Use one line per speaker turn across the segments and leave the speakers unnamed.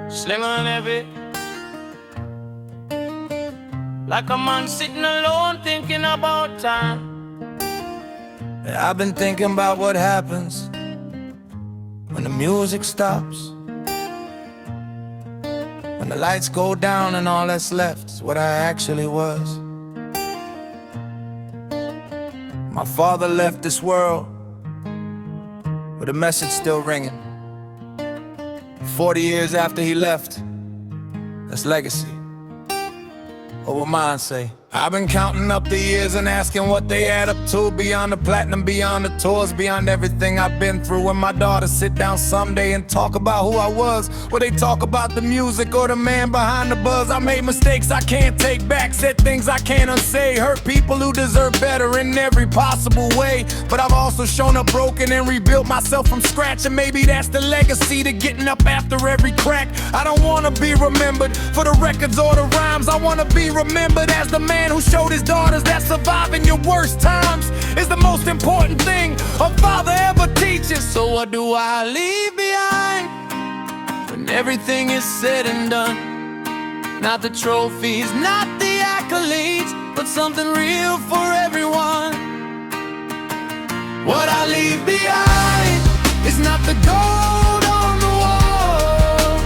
Sling on heavy, like a man sitting alone thinking about time.
I've been thinking about what happens when the music stops, when the lights go down and all that's left is what I actually was. My father left this world with a message still ringing. 40 years after he left, that's legacy. What will mine say? I've been counting up the years and asking what they add up to. Beyond the platinum, beyond the tours, beyond everything I've been through. When my daughters sit down someday and talk about who I was, will they talk about the music or the man behind the buzz? I made mistakes I can't take back, said things I can't unsay, hurt people who deserve better in every possible way. But I've also shown up broken and rebuilt myself from scratch, and maybe that's the legacy to getting up after every crack. I don't wanna be remembered for the records or the rhymes. I wanna be remembered as the man who showed his daughters that surviving your worst times is the most important thing a father ever teaches.
So what do I leave behind when everything is said and done? Not the trophies, not the accolades, but something real for everyone. What I leave behind is not the gold on the wall.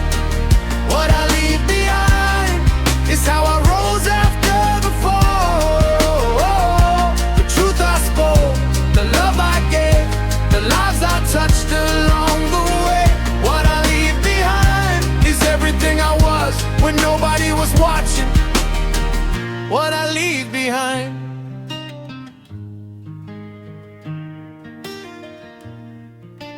What I leave behind is how I rose after the fall. The truth I spoke, the love I gave, the lives I touched along the way. What I leave behind is everything I was when nobody was watching. What I leave behind.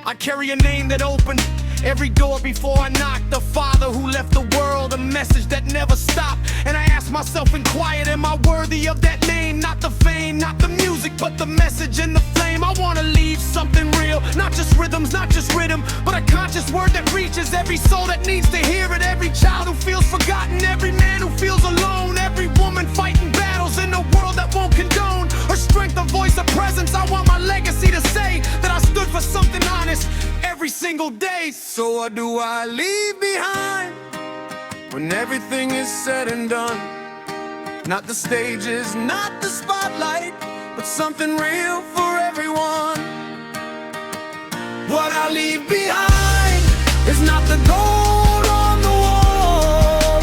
I carry a name that opened every door before I knocked. The father who left the world a message that never stopped. And I ask myself in quiet, am I worthy of that name? Not the fame, not the music, but the message and the flame. I wanna leave something real, not just rhythms, not just rhythm, but a conscious word that reaches every soul that needs to hear it. Every child who feels forgotten, every man who feels alone, every woman fighting battles in a world that won't condone her strength, a voice, a presence. I want my legacy to say that I stood for something honest every single day.
So what do I leave behind when everything is said and done? Not the stages, not the spotlight, but something real for everyone. What I leave behind is not the gold on the wall.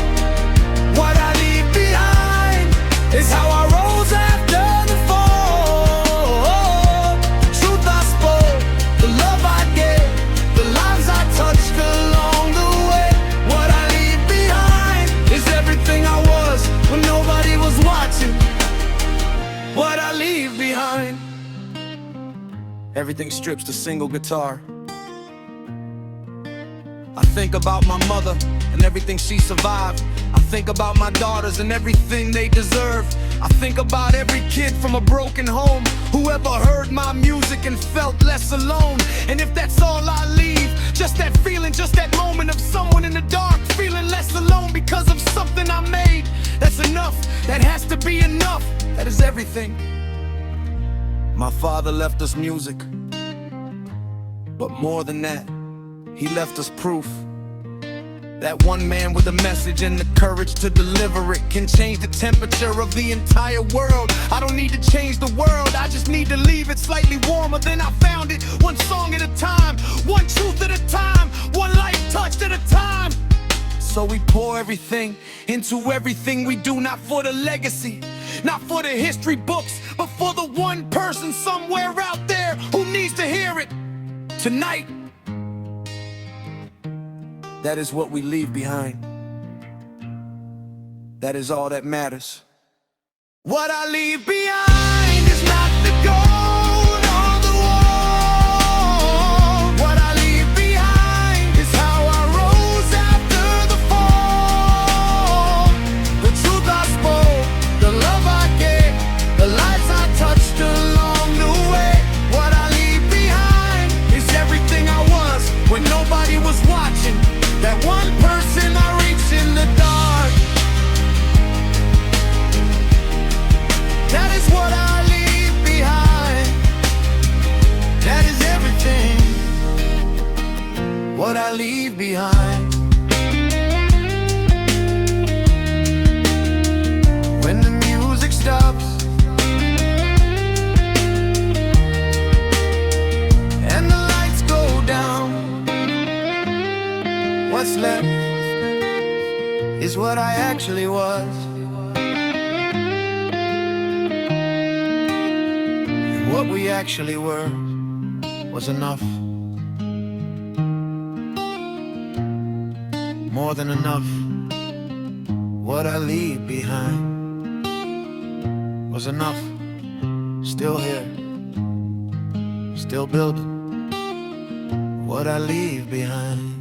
What I leave behind is how I rose after the fall. The truth I spoke, the love I gave, the lives I touched along the way. What I leave behind is everything I was when nobody was watching. What I leave behind. Everything strips to single guitar. I think about my mother and everything she survived. I think about my daughters and everything they deserve. I think about every kid from a broken home who ever heard my music and felt less alone. And if that's all I leave, just that feeling, just that moment of someone in the dark feeling less alone because of something I made, that's enough, that has to be enough, that is everything. My father left us music, but more than that, he left us proof that one man with a message and the courage to deliver it can change the temperature of the entire world. I don't need to change the world, I just need to leave it slightly warmer than I found it. One song at a time, one truth at a time, one life touched at a time. So we pour everything into everything we do, not for the legacy, not for the history books, but for the one person somewhere out there who needs to hear it tonight. That is what we leave behind. That is all that matters. What I leave behind is not the gold on the wall. What I leave behind is how I rose after the fall. The truth I spoke, the love I gave, the lives I touched along the way. What I leave behind is everything I was when nobody was watching. That one person I reach in the dark. That is what I leave behind. That is everything. What I leave behind. is what I actually was. And what we actually were was enough. More than enough. What I leave behind was enough. Still here, still building what I leave behind.